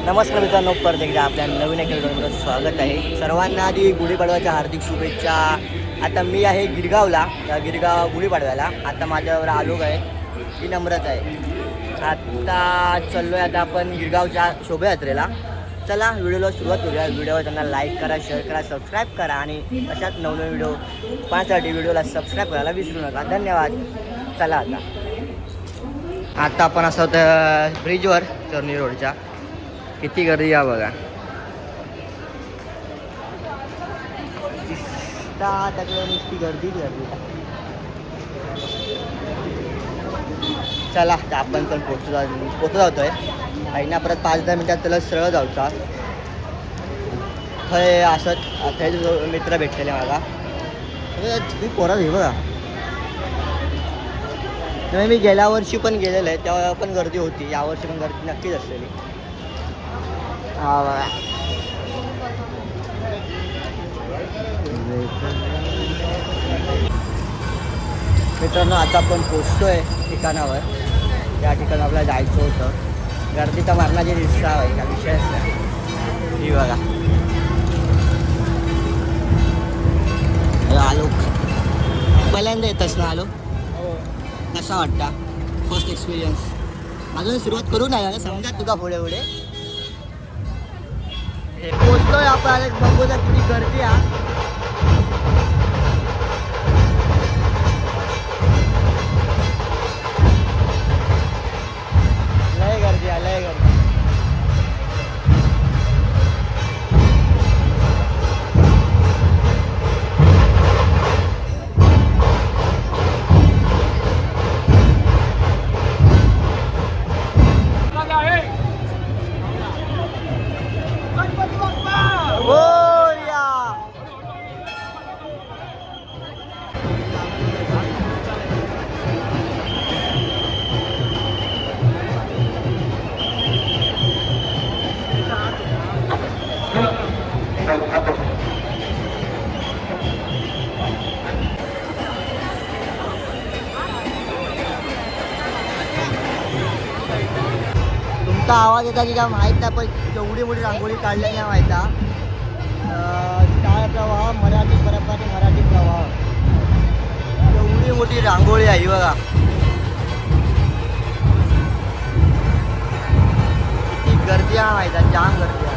नमस्कार मित्रांनो, परत एकदा आपल्या नवीन एका व्हिडिओमध्ये स्वागत आहे. सर्वांना आधी गुढीपाडव्याच्या हार्दिक शुभेच्छा. आता मी आहे गिरगावला, गिरगाव गुढीपाडव्याला. आता माझ्यावर आलोक आहे, ही नम्रता आहे. आता चाललो आहे आता आपण गिरगावच्या शोभायात्रेला. चला व्हिडिओला सुरुवात करूया. व्हिडिओवर त्यांना लाईक करा, शेअर करा, सबस्क्राईब करा आणि अशाच नवनवीन व्हिडिओ पाहण्यासाठी व्हिडिओला सबस्क्राईब करायला विसरू नका. धन्यवाद. चला आता आपण असं होतं ब्रिजवर, चर्नी रोडच्या. किती गर्दी या बघा. नुसती गर्दीच गर्दी. चला आता आपण पण पोचतो जातोय. आईना परत 5-10 मिनिटात त्याला सरळ जाऊचा. थंय असत थंय मित्र भेटलेले मला. तुम्ही पोरात हे बघा. मी गेल्या वर्षी पण गेलेलं आहे, तेव्हा पण गर्दी होती. यावर्षी पण गर्दी नक्कीच असलेली. मित्रांनो आता आपण पोचतोय ठिकाणावर. त्या ठिकाणी आपल्याला जायचं होतं. गर्दी तर मारण्याची दिसता आहे का विषयच नाही. ही बघा आलो. पहिल्यांदा येतच ना आलो. कसा वाटता फर्स्ट एक्सपिरियन्स? अजून सुरुवात करू नाही समजा तुझा पुढे पुढे पोचतोय आपण. बघूया किती गर्दी आहे. लय गर्दी आहे, लय गर्दी. तुमचा आवाज येता की काय माहीत नाही, पण एवढी मोठी रांगोळी काढली नाही माहिती. काय प्रवाह, मराठी परंपरा, मराठी प्रवाह. एवढी मोठी रांगोळी आहे बघा. किती गर्दी आहे माहिती, जाम गर्दी आहे.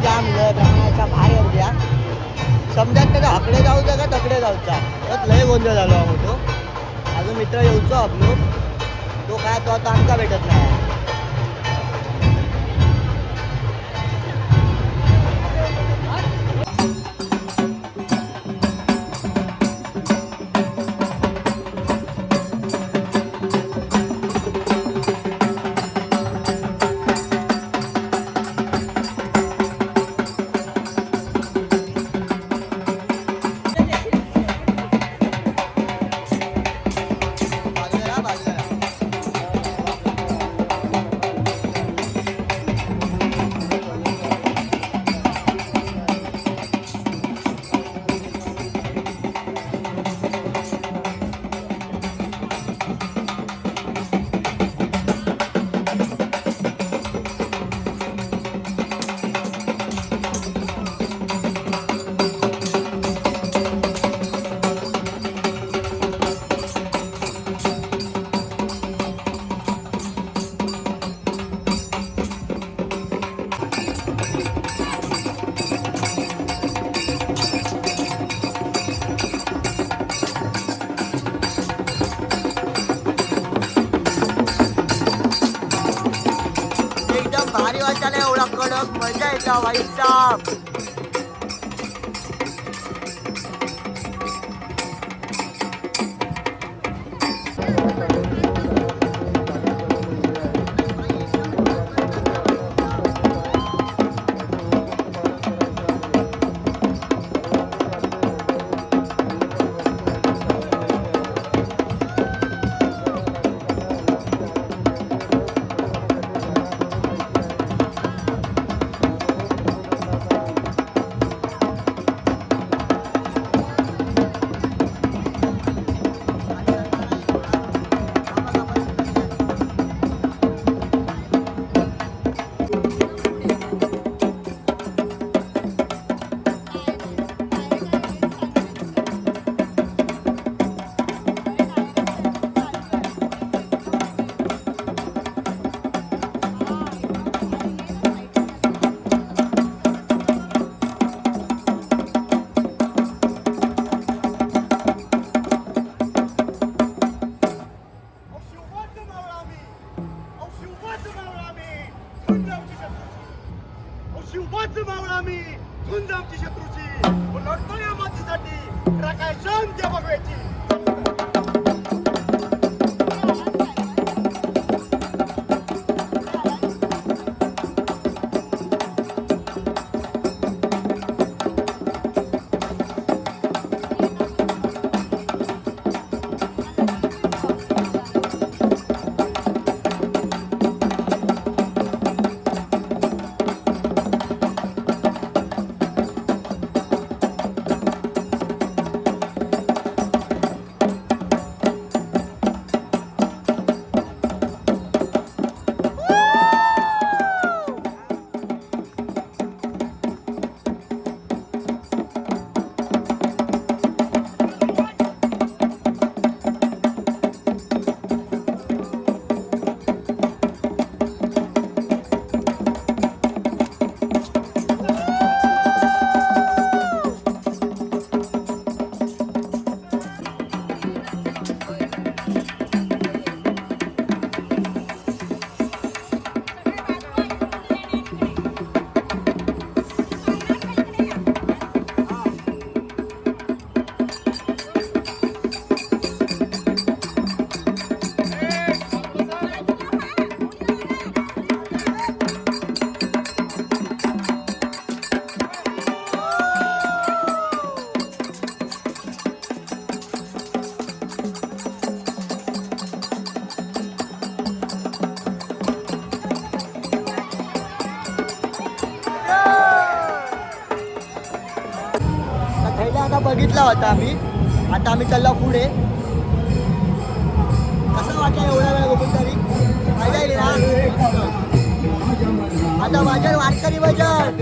जाम ब्राह्मणाच्या भारी अर्ध्या समजा त्याचा आकडे जाऊचा का तकडे जाऊचा त्यात लय गोंधळ झालो आहोत. तो अजून मित्र येऊचो आपलो. तो काय तो आता आमका भेटत नाही. भारी वाटायला एवढा कडक मजा येता भाई साहब. शिवबाचं मावळा मी झुंज आमची शत्रूची लढतो या मातीसाठी राखाय शांत बघवायची. आता बघितला होता आम्ही. आता आम्ही चाललो पुढे. कसं वाटलं एवढा वेळ बघून तरी मजा येईल ना. आता बाजार वारकरी बाजार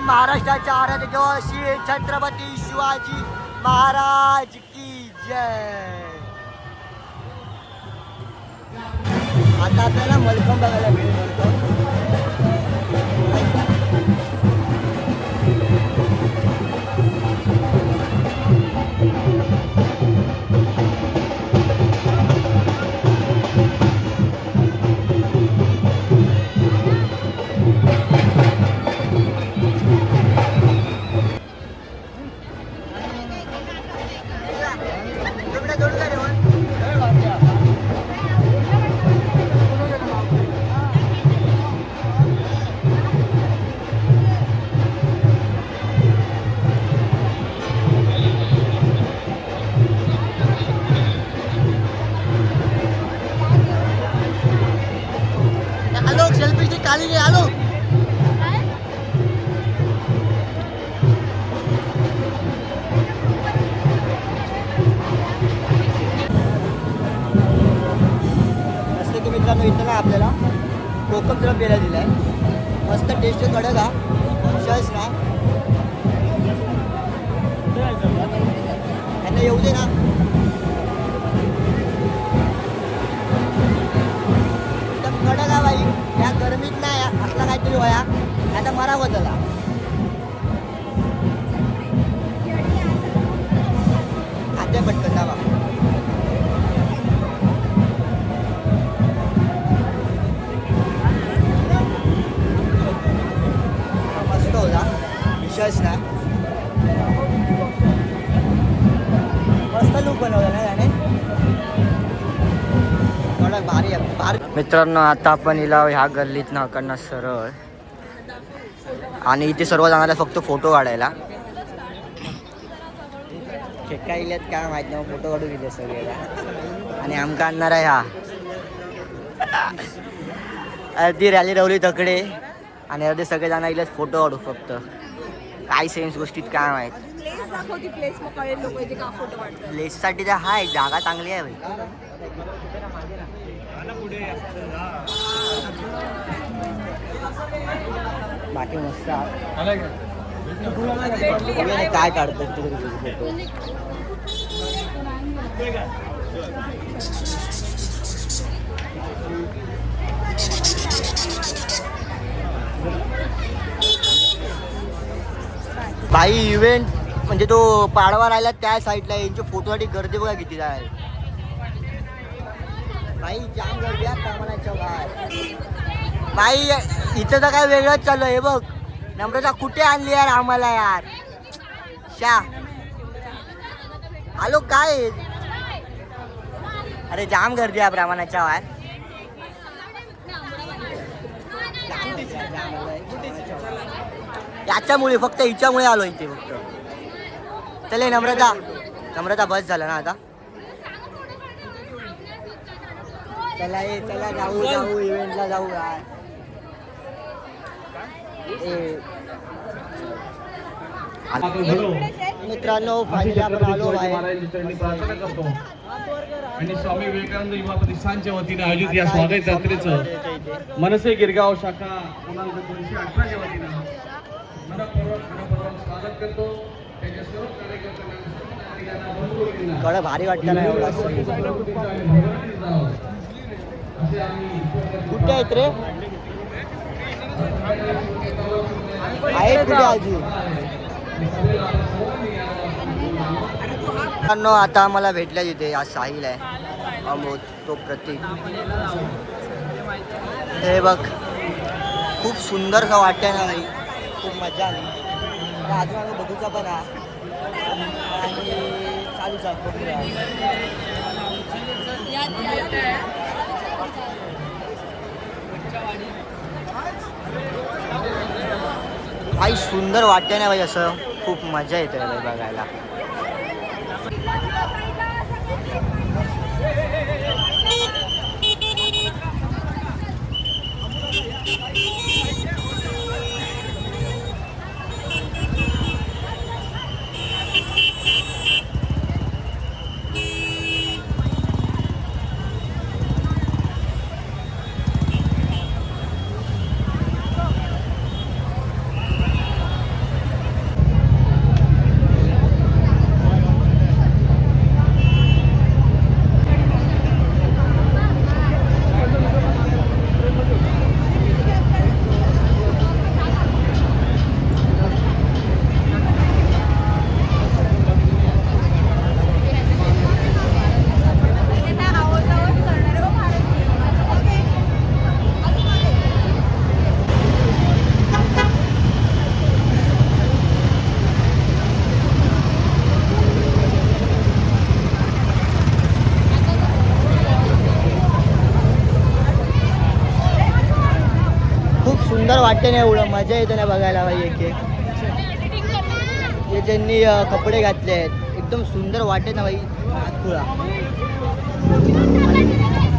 महाराष्ट्राच्या आराध्य देव श्री छत्रपती शिवाजी महाराज की जय. आता आपल्याला मलकम बघायला मिळेल. मलकम आलो सेल्फी स्टिक खाली घे. आलो मस्त की मित्रांनो इथं ना आपल्याला कोकम सिरप प्यायला दिलाय. मस्त टेस्ट कडक हा शस ना त्यांना येऊ दे ना. एकदम कडक हा बाई. या गरमीत नाही असला काहीतरी वया आता मरा होतला. खाते पटकन दाबा. मस्त होता विशेष ना. मस्त लुक बनवला ना त्याने. भारी आहे भारी. मित्रांनो आता आपण इला ह्या गल्लीत ना कडनं सरळ आणि इथे सर्व जाणारे फक्त फोटो काढायला. काय इल्यात काय माहित नाही फोटो काढू गेले सगळ्याला. आणि आमका आणणार आहे हा अर्धी रॅली रवली तकडे आणि अर्धे सगळे जण इल्यात फोटो काढू फक्त. काय सेन्स गोष्टीत काय माहित. प्लेससाठी तर हाय जागा चांगली आहे भाई. बाकी मस्त काय काढतात फोटो. भाई इव्हेंट म्हणजे तो पाडवा राहिला त्या साईडला यांच्या फोटोसाठी गर्दी बघा किती आहे. भाई जाम गर्दी आहे कामाच्या बाहेर. भाई इथं तर काय वेगळंच चालू आहे बघ. नम्रता कुठे आणली यार आम्हाला यार. शा आलो काय. अरे जाम गर्दी आहे ब्राह्मणाच्या बाहेर. याच्यामुळे फक्त हिच्यामुळे आलो इथे फक्त. चले नम्रता नम्रता बस झाला ना आता. चला ये चला जाऊ जाऊ इव्हेंटला जाऊ यार. मित्रांनो फायनली आपण आलो बाहेर. आणि स्वामी विवेकानंद युवा प्रतिष्ठानच्या वतीने आयोजित या स्वागत यात्रेचं मनसे गिरगाव शाखा क्रमांक 218 च्या वतीनं मनपूर्वक स्वागत करतो. त्याच्या सर्व कार्यकर्त्यांना थोडं भारी वाटतं ना एवढा. कुठे आहेत रे आहे कुठे अजून. आता आम्हाला भेटल्या तिथे आज साहिल आहे अमोद तो प्रतीक. हे बघ खूप सुंदरसं वाटतंय ना भाई. खूप मजा आली. अजून आम्ही बघूचा पण हा आणि चालूच आहे बघूया. काही सुंदर वाटतंय ना भाई. असं खूप मजा येते भाई बघायला. वाटते नाही एवढं मजा येते ना बघायला भाई एक एक हे ज्यांनी कपडे घातले आहेत एकदम सुंदर वाटते ना भाई नागपुरा.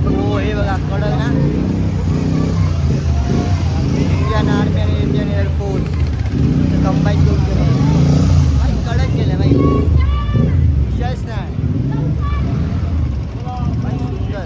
हो हे बघा कडक ना इंडियन आर्मी आणि इंडियन एअरफोर्स कंबाईन करून केलं भाई कडक केलं भाई विषयच नाही भाई सुंदर.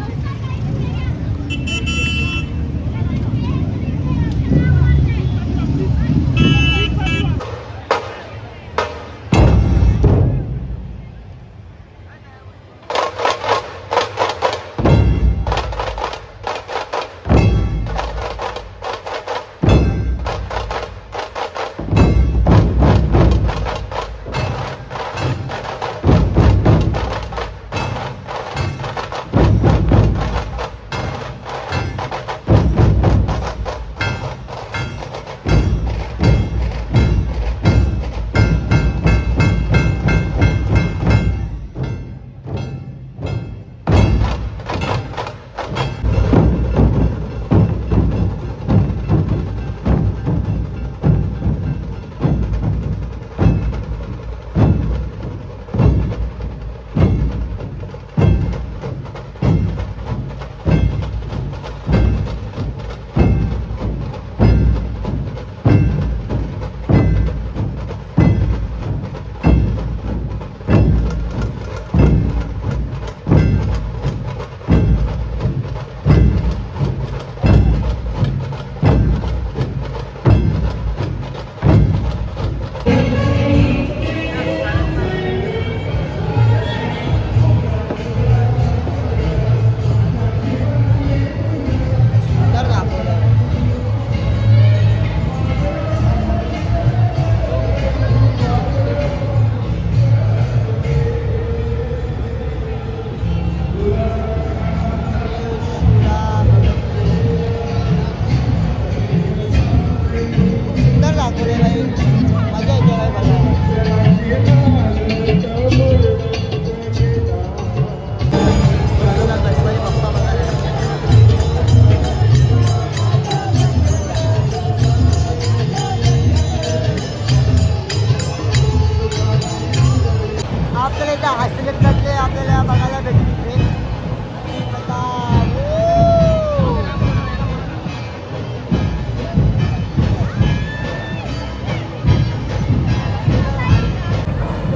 आपल्याला बघायला भेटतील.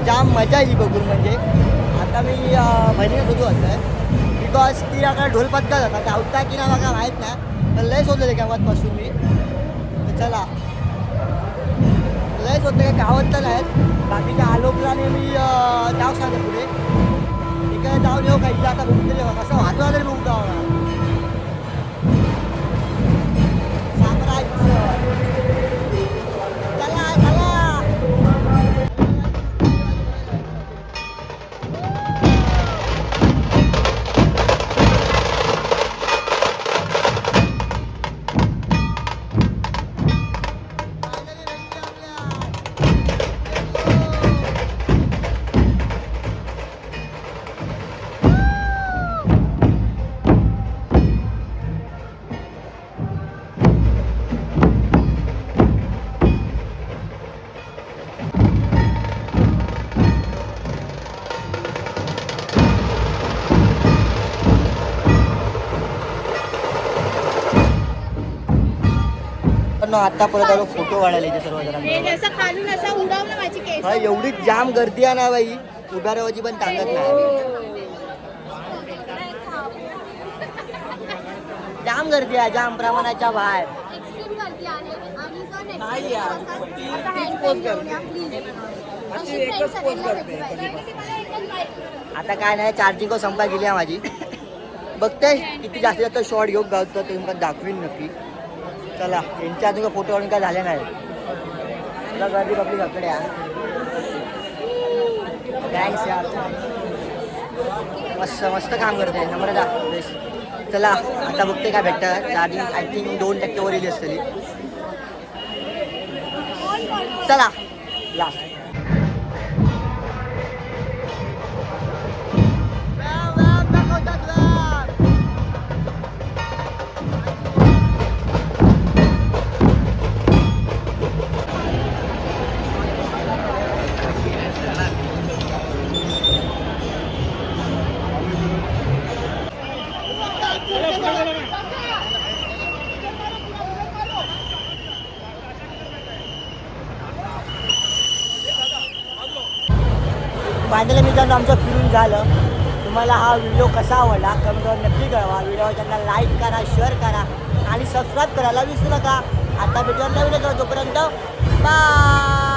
जाम मजा येईल बघून. म्हणजे आता मी बहिणीने सुरू होत आहे बिकॉज ती आता ढोल पथका जातात धावता की ना बघा माहीत नाही पण लयच होतं गावातपासून मी. तर चला लयच होतं काही गावात तर नाहीत. बाकीच्या आलोकलाने मी नाव सांगते पुढे इकडे जाऊन येऊ काही आता बघून तरी कसं वाजवा तरी बघू गावाला साम्राज्य. चला चला आता परत आलो फोटो काढायला इथे सर्व जणांना. एवढी जाम गर्दी आहे ना बाई उभ्या राहायची पण ताकद नाही. जाम गर्दी आहे जाम प्रमाणाच्या बाहेर. आता काय नाही चार्जिंग संपा गेली आहे माझी. बघते किती जास्तीत जास्त शॉर्ट घेऊन गावतो तुम्हाला दाखवीन नक्की. चला यांच्या अजून फोटो काढून काय झाले नाही. तुला गर्दी बघली ककडे थँक्स यार मस्त मस्त काम करते नम्रता. चला आता बघते काय भेटतं. चार्जिंग आय थिंक 2% वर येईल असतली. चला लास्ट फायनली मित्रांनो आमचं फिरून झालं. तुम्हाला हा व्हिडिओ कसा आवडला कमेंटवर नक्की कळवा. व्हिडिओ त्यांना लाईक करा, शेअर करा आणि सबस्क्राईब करायला विसरू नका. आता भेटूया नवीन तोपर्यंत बाय.